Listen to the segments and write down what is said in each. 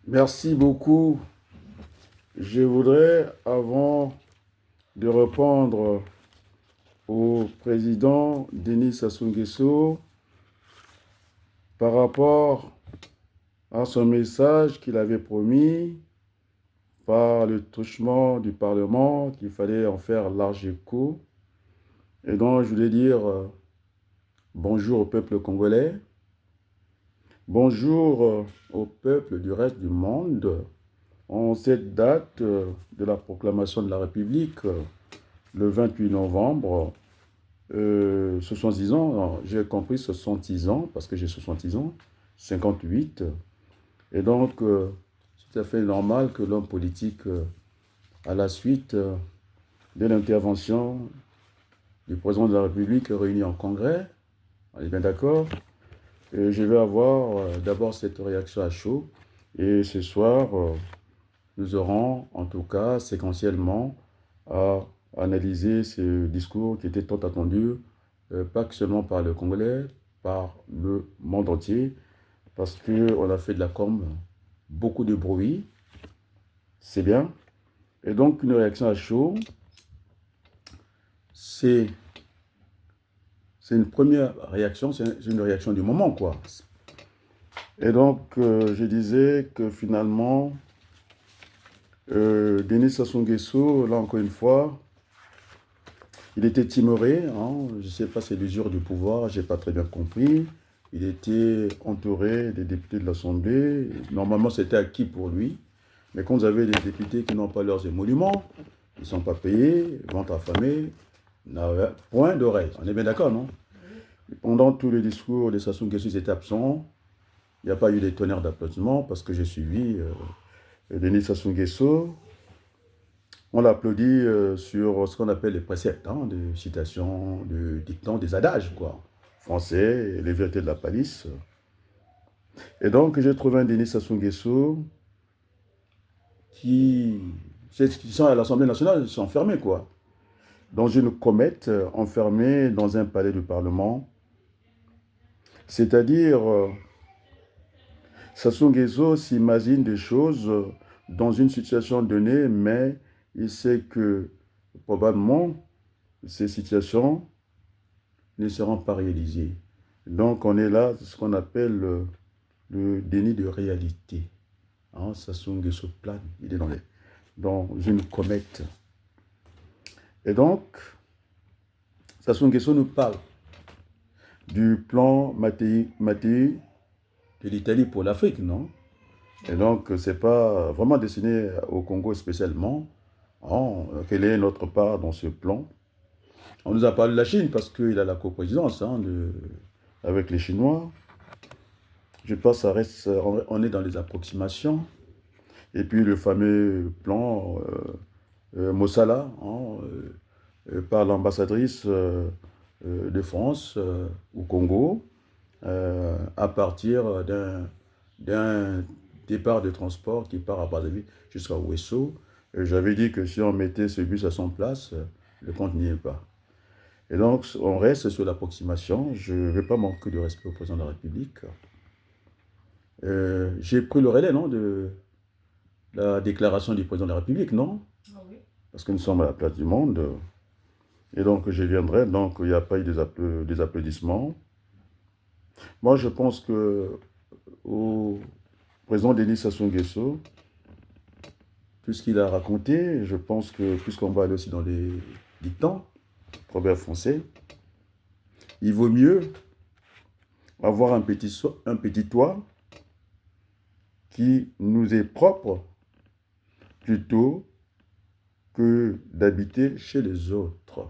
Merci beaucoup. Je voudrais, avant de répondre au président Denis Sassou Nguesso par rapport à son message qu'il avait promis par le truchement du Parlement, qu'il fallait en faire large écho. Et donc, je voulais dire bonjour au peuple congolais, bonjour au peuple du reste du monde. En cette date de la proclamation de la République, le 28 novembre, 70 ans, non, j'ai compris 70 ans, parce que j'ai 70 ans, 58. Et donc, c'est tout à fait normal que l'homme politique, à la suite de l'intervention du président de la République réuni en congrès, on est bien d'accord, je vais avoir d'abord cette réaction à chaud. Et ce soir, nous aurons en tout cas séquentiellement à analyser ce discours qui était tant attendu, pas que seulement par le Congolais, par le monde entier, parce qu'on a fait de la com, beaucoup de bruit, c'est bien. Et donc une réaction à chaud, c'est une première réaction, c'est une réaction du moment, quoi. Et donc je disais que finalement, Denis Sassou Nguesso, là encore une fois, il était timoré, hein, je ne sais pas, c'est l'usure du pouvoir, je n'ai pas très bien compris. Il était entouré des députés de l'Assemblée. Normalement, c'était acquis pour lui. Mais quand vous avez des députés qui n'ont pas leurs émoluments, ils ne sont pas payés, ventre affamé, point d'oreille. On est bien d'accord, non? Et pendant tout le discours de Sassou Nguesso, ils étaient absents. Il n'y a pas eu des tonnerres d'applaudissements parce que j'ai suivi Denis Sassou Nguesso. On l'applaudit sur ce qu'on appelle les préceptes, hein, de citations, de dictons, des adages, quoi. Français, les vérités de la palisse. Et donc, j'ai trouvé un Denis Sassou Nguesso qui sont à l'Assemblée nationale, ils sont enfermés, quoi. Dans une comète, enfermés dans un palais du Parlement. C'est-à-dire, Sassou Nguesso s'imagine des choses dans une situation donnée, mais il sait que probablement ces situations ne seront pas réalisées. Donc on est là, ce qu'on appelle le déni de réalité. Hein, Sassou Nguesso plane, il est dans une comète. Et donc, Sassou Nguesso nous parle du plan Mattei de l'Italie pour l'Afrique, non? Et donc, ce n'est pas vraiment destiné au Congo spécialement. Hein, quelle est notre part dans ce plan? On nous a parlé de la Chine parce qu'il a la coprésidence hein, avec les Chinois. Je pense que ça reste, on est dans les approximations. Et puis le fameux plan Mossala hein, par l'ambassadrice de France au Congo à partir d'un départ de transport qui part à Brazzaville jusqu'à Ouesso. J'avais dit que si on mettait ce bus à son place, le compte n'y est pas. Et donc, on reste sur l'approximation. Je ne vais pas manquer de respect au président de la République. J'ai pris le relais, non, de la déclaration du président de la République, non? Ah oui. Parce que nous sommes à la place du monde. Et donc, je viendrai. Donc, il n'y a pas eu des applaudissements. Moi, je pense que au président Denis Sassou Nguesso, tout ce qu'il a raconté, je pense que, puisqu'on va aller aussi dans les dictants, proverbes français, il vaut mieux avoir un petit toit qui nous est propre plutôt que d'habiter chez les autres.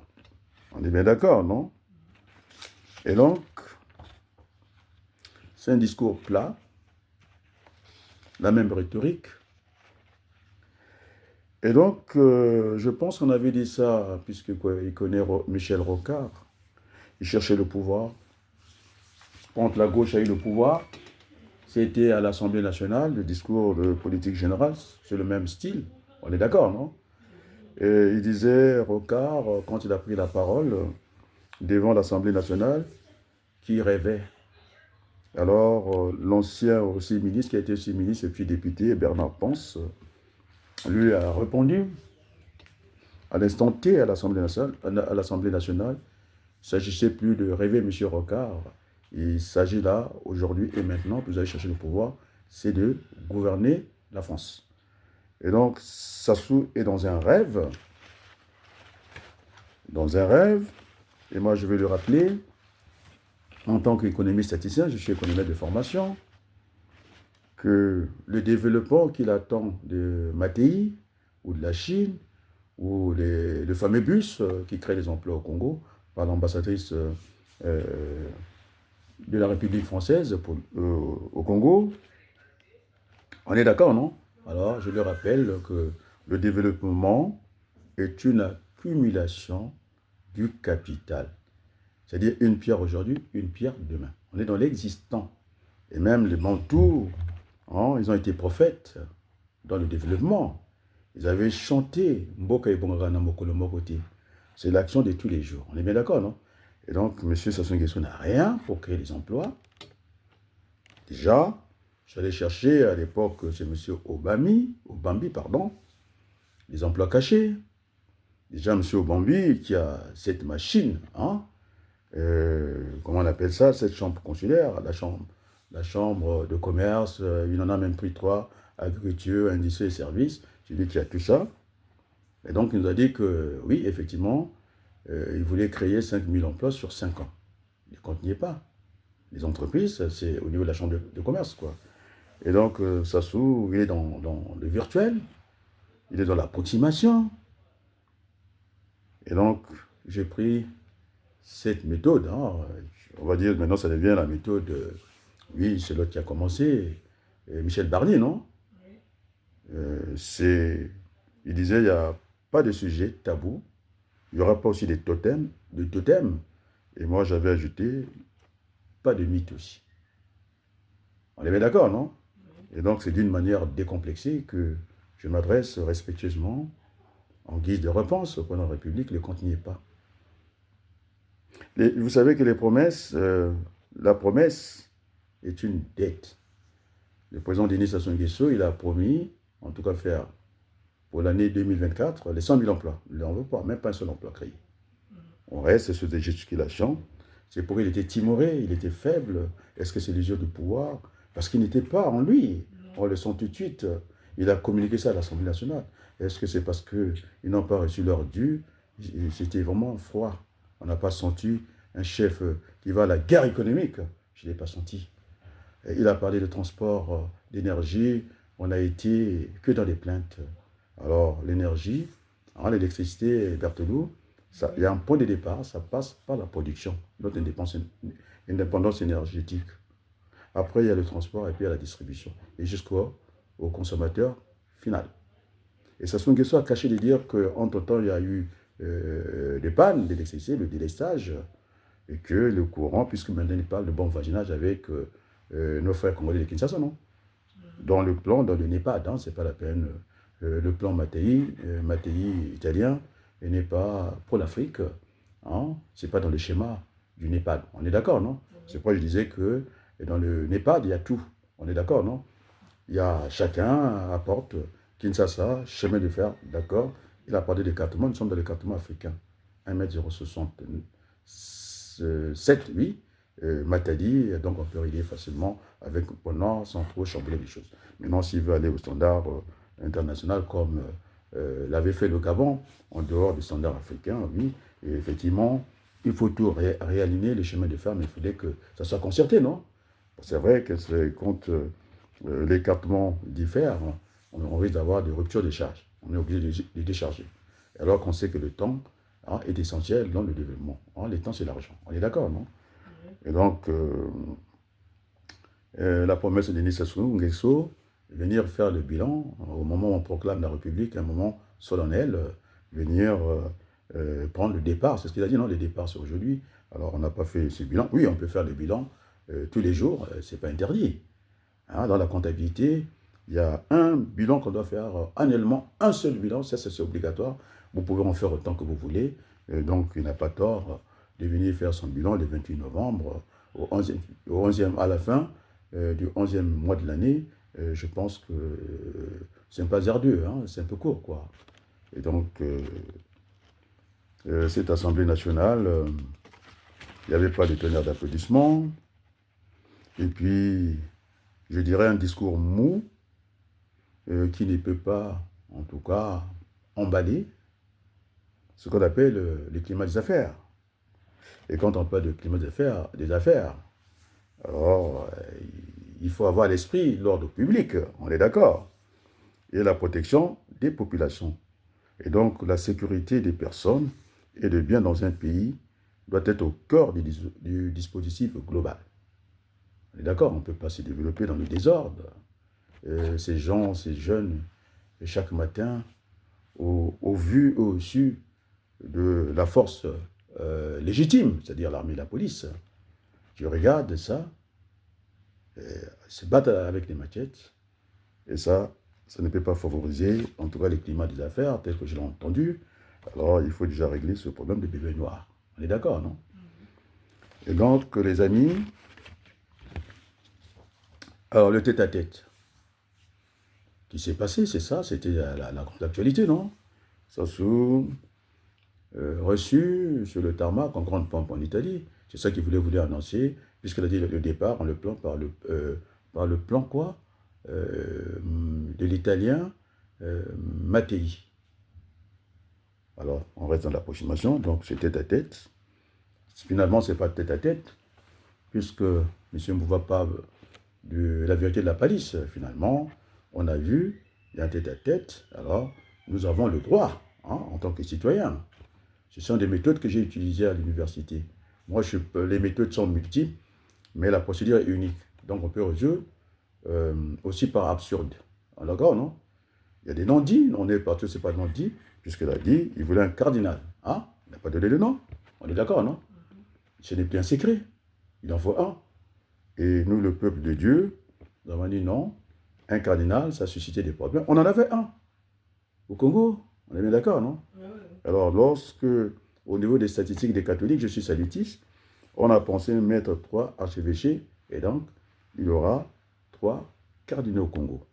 On est bien d'accord, non? Et donc, c'est un discours plat, la même rhétorique. Et donc, je pense qu'on avait dit ça, puisque quoi, il connaît Michel Rocard. Il cherchait le pouvoir. Quand la gauche a eu le pouvoir, c'était à l'Assemblée nationale, le discours de politique générale, c'est le même style. On est d'accord, non? Et il disait, Rocard, quand il a pris la parole devant l'Assemblée nationale, qu'il rêvait Alors, l'ancien aussi ministre, qui a été aussi ministre et puis député, Bernard Ponce, lui a répondu à l'instant T à l'Assemblée nationale, il ne s'agissait plus de rêver M. Rocard. Il s'agit là, aujourd'hui et maintenant, que vous allez chercher le pouvoir, c'est de gouverner la France. Et donc, Sassou est dans un rêve, et moi je vais le rappeler, en tant qu'économiste statisticien, je suis économiste de formation, que le développement qu'il attend de Mattei, ou de la Chine, ou le fameux bus qui crée les emplois au Congo, par l'ambassadrice de la République française au Congo, on est d'accord, non? Alors, je le rappelle que le développement est une accumulation du capital. C'est-à-dire une pierre aujourd'hui, une pierre demain. On est dans l'existant. Et même les Bantous, hein, ils ont été prophètes dans le développement. Ils avaient chanté Mboka et Bongana Mokolo Mokote. C'est l'action de tous les jours. On est bien d'accord, non? Et donc, M. Sassou Nguesso n'a rien pour créer des emplois. Déjà, j'allais chercher à l'époque chez M. Obambi, les emplois cachés. Déjà, M. Obambi, qui a cette machine, hein, comment on appelle ça, cette chambre consulaire, la chambre de commerce, il en a même pris 3, agriculture, industrie et services, c'est lui qui a tout ça. Et donc, il nous a dit que, oui, effectivement, il voulait créer 5000 emplois sur 5 ans. Il ne compte n'y est pas. Les entreprises, c'est au niveau de la chambre de commerce, quoi. Et donc, Sassou, il est dans le virtuel, il est dans l'approximation. Et donc, j'ai pris cette méthode, hein, on va dire maintenant ça devient la méthode, oui, c'est l'autre qui a commencé, Michel Barnier, non? Il disait, il n'y a pas de sujet tabou, il n'y aura pas aussi des totems, et moi j'avais ajouté, pas de mythe aussi. On est bien d'accord, non? Et donc c'est d'une manière décomplexée que je m'adresse respectueusement, en guise de réponse au président de la République, le compte n'y est pas. Vous savez que les promesses, la promesse est une dette. Le président Denis Sassou Nguesso, il a promis, en tout cas faire pour l'année 2024, les 100 000 emplois. Il n'en veut pas, même pas un seul emploi créé. On reste sur des gesticulations. C'est pour il était timoré, il était faible. Est-ce que c'est l'usure du pouvoir? Parce qu'il n'était pas en lui. On le sent tout de suite. Il a communiqué ça à l'Assemblée nationale. Est-ce que c'est parce qu'ils n'ont pas reçu leur dû? C'était vraiment froid. On n'a pas senti un chef qui va à la guerre économique. Je ne l'ai pas senti. Il a parlé de transport, d'énergie. On n'a été que dans les plaintes. Alors, l'énergie, l'électricité, Berthelou, il y a un point de départ, ça passe par la production, notre indépendance énergétique. Après, il y a le transport et puis il y a la distribution. Et jusqu'au consommateur final. Et Sassou Nguesso a caché de dire qu'entre-temps, il y a eu des pannes d'électricité, le délestage, et que le courant, puisque maintenant il parle de bon voisinage avec nos frères congolais de Kinshasa, non? Dans le plan, dans le NEPAD, hein, c'est pas la peine. Le plan Mattei italien, n'est pas pour l'Afrique, hein, c'est pas dans le schéma du NEPAD. On est d'accord, non? C'est pourquoi je disais que dans le NEPAD, il y a tout. On est d'accord, non? Il y a chacun apporte Kinshasa, chemin de fer, d'accord? Il a parlé d'écartement, nous sommes dans l'écartement africain. 1,67 m, oui. Matadi, donc on peut régler facilement avec pendant sans trop chambouler les choses. Maintenant, s'il veut aller au standard international comme l'avait fait le Gabon, en dehors du standard africain, oui, et effectivement, il faut tout réaligner les chemins de fer, mais il faudrait que ça soit concerté, non? C'est vrai que quand l'écartement diffère, on risque d'avoir des ruptures de charge. On est obligé de les décharger. Alors qu'on sait que le temps est essentiel dans le développement. Le temps, c'est l'argent. On est d'accord, non? Et donc, la promesse de Denis Sassou Nguesso, venir faire le bilan au moment où on proclame la République, un moment solennel, venir prendre le départ. C'est ce qu'il a dit, non? Le départ, c'est aujourd'hui. Alors, on n'a pas fait ce bilan. Oui, on peut faire le bilan tous les jours, c'est pas interdit. Dans la comptabilité, il y a un bilan qu'on doit faire annuellement, un seul bilan, ça c'est obligatoire. Vous pouvez en faire autant que vous voulez. Donc, il n'a pas tort de venir faire son bilan le 28 novembre à la fin du 11e mois de l'année, je pense que c'est pas hasardeux, hein, c'est un peu court, quoi. Et donc, cette Assemblée nationale, il n'y avait pas de tonnerre d'applaudissements. Et puis, je dirais un discours mou qui ne peut pas, en tout cas, emballer ce qu'on appelle le climat des affaires. Et quand on parle de climat des affaires, alors il faut avoir à l'esprit l'ordre public, on est d'accord, et la protection des populations. Et donc la sécurité des personnes et des biens dans un pays doit être au cœur du dispositif global. On est d'accord, on ne peut pas se développer dans le désordre. Ces gens, ces jeunes, chaque matin, au vu et au su de la force légitime, c'est-à-dire l'armée et la police, qui regardent ça, se battent avec des machettes, et ça ne peut pas favoriser, en tout cas, les climats des affaires, tel que je l'ai entendu. Alors, il faut déjà régler ce problème des bébés noirs. On est d'accord, non? Et donc, les amis, alors le tête-à-tête qui s'est passé, c'est ça, c'était la grande actualité, non? Sassou, reçu sur le tarmac en grande pompe en Italie. C'est ça qu'il voulait annoncer, puisqu'il a dit le départ par le plan quoi de l'italien Mattei. Alors, on reste dans l'approximation, donc c'est tête-à-tête. Finalement, ce n'est pas tête-à-tête, puisque M. Mbouva parle de la vérité de la palisse. Finalement, on a vu, il y a un tête-à-tête, alors nous avons le droit, hein, en tant que citoyens. Ce sont des méthodes que j'ai utilisées à l'université. Moi, les méthodes sont multiples, mais la procédure est unique. Donc, on peut résoudre aussi par absurde. D'accord, non? Il y a des non-dits, on est parti, c'est pas non-dit, puisqu'il a dit, il voulait un cardinal. Hein? Il n'a pas donné le nom. On est d'accord, non? Ce n'est plus un secret. Il en faut un. Et nous, le peuple de Dieu, nous avons dit non, un cardinal, ça suscitait des problèmes. On en avait un. Au Congo, on est bien d'accord, non? Alors, lorsque, au niveau des statistiques des catholiques, je suis salutiste, on a pensé mettre 3 archevêchés, et donc, il y aura 3 cardinaux au Congo,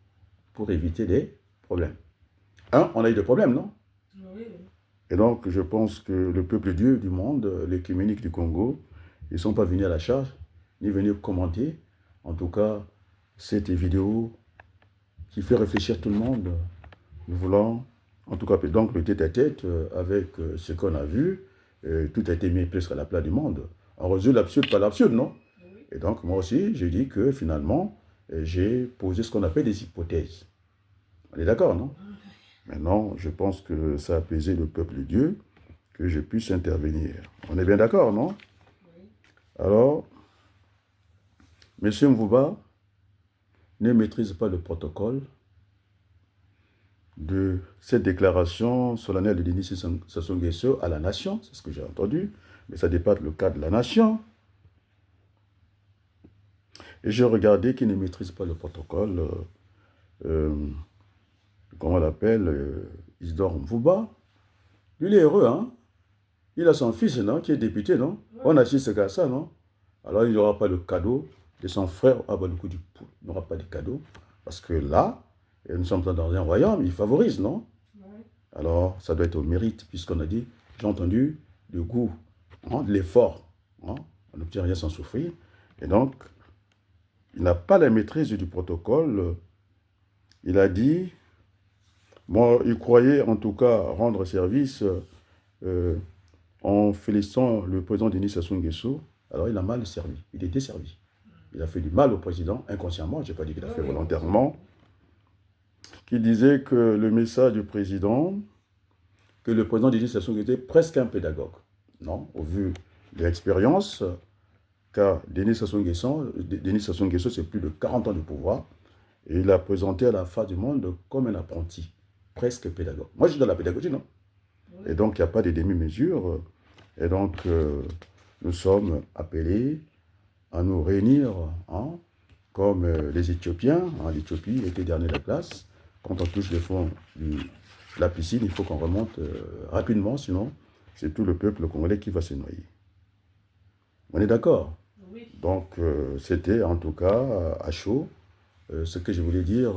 pour éviter des problèmes. On a eu des problèmes, non? Oui. Et donc, je pense que le peuple Dieu du monde, l'écuménique du Congo, ils ne sont pas venus à la charge, ni venus commenter, en tout cas, cette vidéo qui fait réfléchir tout le monde. Nous voulons, en tout cas, donc le tête-à-tête avec ce qu'on a vu, tout a été mis presque à la plat du monde. On résout l'absurde par l'absurde, non? Oui. Et donc, moi aussi, j'ai dit que finalement, j'ai posé ce qu'on appelle des hypothèses. On est d'accord, non? Maintenant, je pense que ça a apaisé le peuple de Dieu, que je puisse intervenir. On est bien d'accord, non? Oui. Alors, M. Mbouba ne maîtrise pas le protocole de cette déclaration solennelle de Denis Sassou Nguesso à la nation, c'est ce que j'ai entendu, mais ça dépasse le cas de la nation. Et j'ai regardé qu'il ne maîtrise pas le protocole, comment on l'appelle, Isidore Mbouba. Lui, il est heureux, hein? Il a son fils, non, qui est député, non? Ouais. On assiste à ça, non? Alors, il n'y aura pas le cadeau de son frère à Baloukou du Pou. Il n'y aura pas de cadeau, parce que là, nous sommes dans un royaume, il favorise, non? Ouais. Alors, ça doit être au mérite, puisqu'on a dit, j'ai entendu le goût, hein, de l'effort. Hein? On n'obtient rien sans souffrir. Et donc, il n'a pas la maîtrise du protocole. Il a dit, moi, il croyait en tout cas rendre service en félicitant le président Denis Sassou Nguesso. Alors, il a mal servi. Il est desservi. Il a fait du mal au président, inconsciemment. Je n'ai pas dit qu'il a fait volontairement. Qui disait que le message du président, que le président Denis Sassou Nguesso était presque un pédagogue. Non, au vu de l'expérience, car Denis Sassou Nguesso, c'est plus de 40 ans de pouvoir, et il a présenté à la face du monde comme un apprenti, presque pédagogue. Moi, je suis dans la pédagogie, non? Oui. Et donc, il n'y a pas de demi-mesure. Et donc, nous sommes appelés à nous réunir, hein, comme les Éthiopiens. Hein, L'Éthiopie était dernier de la classe. Quand on touche le fond de la piscine, il faut qu'on remonte rapidement, sinon c'est tout le peuple congolais qui va se noyer. On est d'accord? Oui. Donc, c'était en tout cas à chaud ce que je voulais dire,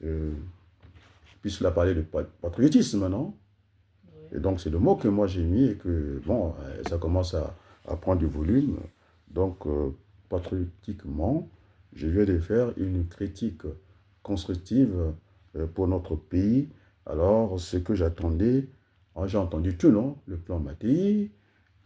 euh, puisqu'il a parlé de patriotisme, non? Et donc, c'est le mot que moi j'ai mis et que, bon, ça commence à prendre du volume. Donc, patriotiquement, je viens de faire une critique constructive pour notre pays. Alors, ce que j'attendais, j'ai entendu tout, non? Le plan Mattei,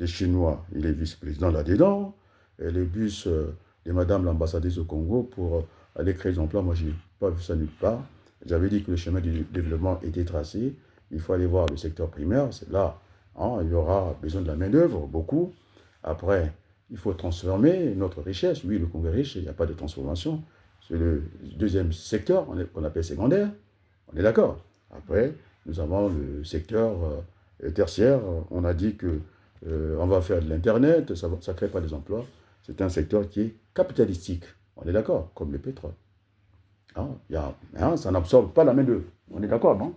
les Chinois, il est vice-président là-dedans, et les bus de Madame l'ambassadrice au Congo pour aller créer des emplois. Moi, je n'ai pas vu ça nulle part. J'avais dit que le chemin du développement était tracé. Il faut aller voir le secteur primaire, c'est là. Hein, il y aura besoin de la main-d'œuvre, beaucoup. Après, il faut transformer notre richesse. Oui, le Congo est riche, il n'y a pas de transformation. C'est le deuxième secteur qu'on appelle secondaire. On est d'accord. Après, nous avons le secteur tertiaire. On a dit que on va faire de l'Internet, ça ne crée pas des emplois. C'est un secteur qui est capitalistique. On est d'accord, comme le pétrole. Hein, ça n'absorbe pas la main-d'œuvre. On est d'accord, non?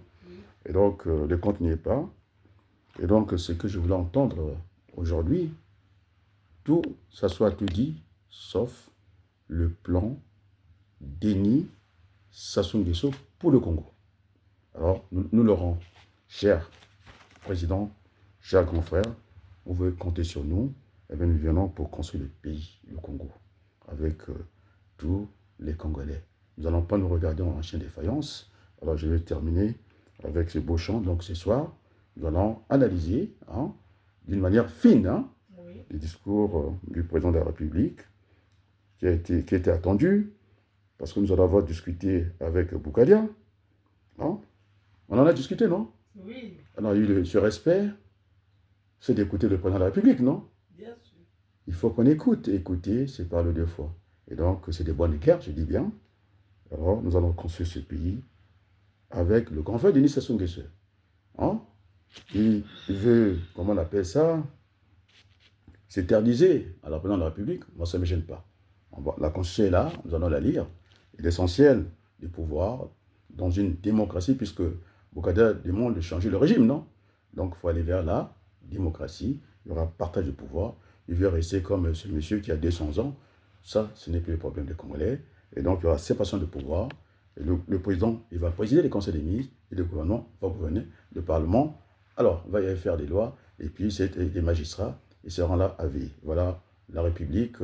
Et donc, le compte n'y est pas. Et donc, ce que je voulais entendre aujourd'hui, tout, ça soit tout dit, sauf le plan Denis Sassou Nguesso pour le Congo. Alors, nous l'aurons, cher président, cher grand frère, vous pouvez compter sur nous, et bien nous venons pour construire le pays, le Congo, avec tous les Congolais. Nous n'allons pas nous regarder en chien de faïence. Alors, je vais terminer avec ce beau chant. Donc, ce soir, nous allons analyser d'une manière fine les discours du président de la République qui était attendu, parce que nous allons avoir discuté avec Boukadia. Hein? On en a discuté, non? Oui. On a eu ce respect, c'est d'écouter le président de la République, non? Bien sûr. Il faut qu'on écoute. Écouter, c'est parler deux fois. Et donc, c'est des bonnes guerres, je dis bien. Alors, nous allons construire ce pays avec le grand frère Denis Sassou Nguesso. Hein? Il veut, comment on appelle ça, s'éterniser à la présidence de la République. Moi, ça ne me gêne pas. La Constitution est là, nous allons la lire. L'essentiel du pouvoir dans une démocratie, puisque Boukadia demande de changer le régime, non? Donc, il faut aller vers la démocratie. Il y aura partage du pouvoir. Il veut rester comme ce monsieur qui a 200 ans. Ça, ce n'est plus le problème des Congolais. Et donc, il y aura séparation de pouvoir. Et le président, il va présider les conseils des ministres et le gouvernement va gouverner le Parlement. Alors, il va y faire des lois et puis c'est des magistrats, ils seront là à vie. Voilà la République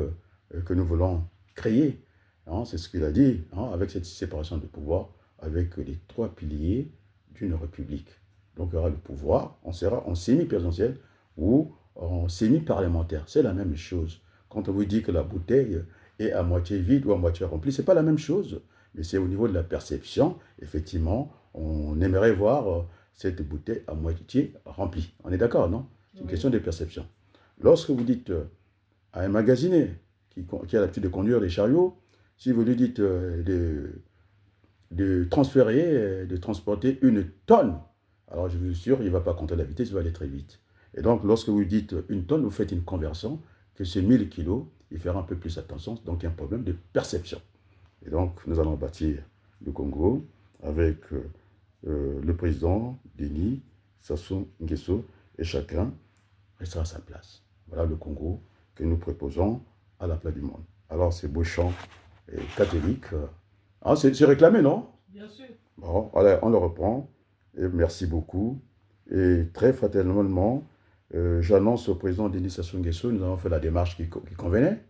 que nous voulons créer. Hein, c'est ce qu'il a dit, avec cette séparation de pouvoir, avec les trois piliers d'une République. Donc, il y aura le pouvoir, on sera en semi-présidentiel ou en semi-parlementaire. C'est la même chose. Quand on vous dit que la bouteille est à moitié vide ou à moitié remplie, ce n'est pas la même chose. Mais c'est au niveau de la perception, effectivement, on aimerait voir cette bouteille à moitié remplie. On est d'accord, non? C'est une question de perception. Lorsque vous dites à un magasinier qui a l'habitude de conduire des chariots, si vous lui dites de transférer, de transporter une tonne, alors je vous assure, il ne va pas compter la vitesse, il va aller très vite. Et donc, lorsque vous dites une tonne, vous faites une conversion, que c'est 1000 kilos, il fera un peu plus attention, donc il y a un problème de perception. Et donc, nous allons bâtir le Congo avec le président Denis Sassou Nguesso et chacun restera à sa place. Voilà le Congo que nous proposons à la place du monde. Alors, ces beaux chants catholiques, c'est réclamé, non? Bien sûr. Bon, allez, on le reprend. Et merci beaucoup. Et très fraternellement, j'annonce au président Denis Sassou Nguesso, nous avons fait la démarche qui convenait.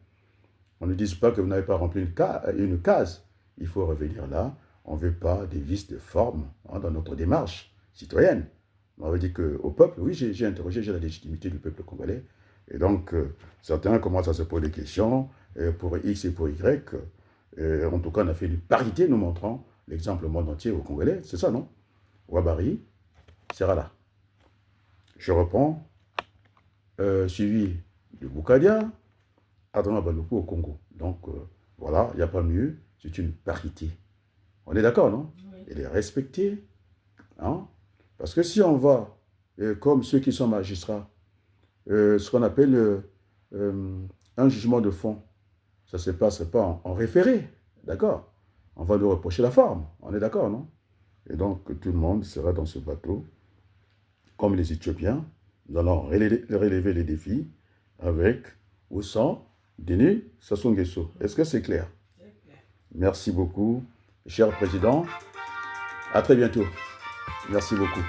On ne dise pas que vous n'avez pas rempli une case. Il faut revenir là. On ne veut pas des vices de forme dans notre démarche citoyenne. On avait dit qu'au peuple, oui, j'ai interrogé, j'ai la légitimité du peuple congolais. Et donc, certains commencent à se poser des questions pour X et pour Y. En tout cas, on a fait une parité nous montrant l'exemple au monde entier aux Congolais. C'est ça, non? Ouabari sera là. Je reprends, suivi de Boukadia, Adama Balokou au Congo. Donc, voilà, il n'y a pas mieux, c'est une parité. On est d'accord, non? Oui. Elle est respectée. Hein? Parce que si on va, comme ceux qui sont magistrats, ce qu'on appelle un jugement de fond, ça ne se passe pas en référé, d'accord? On va nous reprocher la forme, on est d'accord, non? Et donc, tout le monde sera dans ce bateau, comme les Éthiopiens. Nous allons relever les défis avec ou sans Denis Sassou Nguesso. Est-ce que c'est clair? Merci beaucoup, cher président. À très bientôt. Merci beaucoup.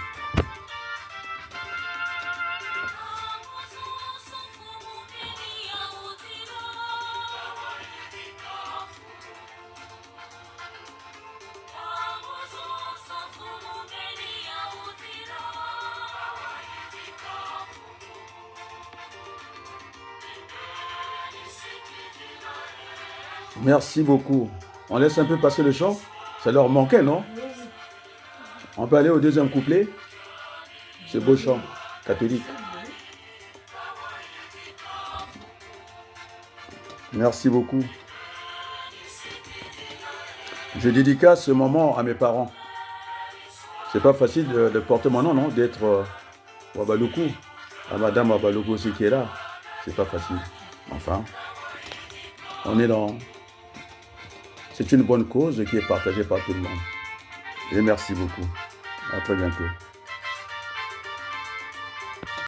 Merci beaucoup. On laisse un peu passer le chant. Ça leur manquait, non? On peut aller au deuxième couplet. C'est beau chant catholique. Merci beaucoup. Je dédicace ce moment à mes parents. C'est pas facile de porter mon nom, non? D'être Wabaluku. À Madame Wabaluku aussi qui est là. C'est pas facile. Enfin, on est dans... C'est une bonne cause qui est partagée par tout le monde. Et merci beaucoup. À très bientôt.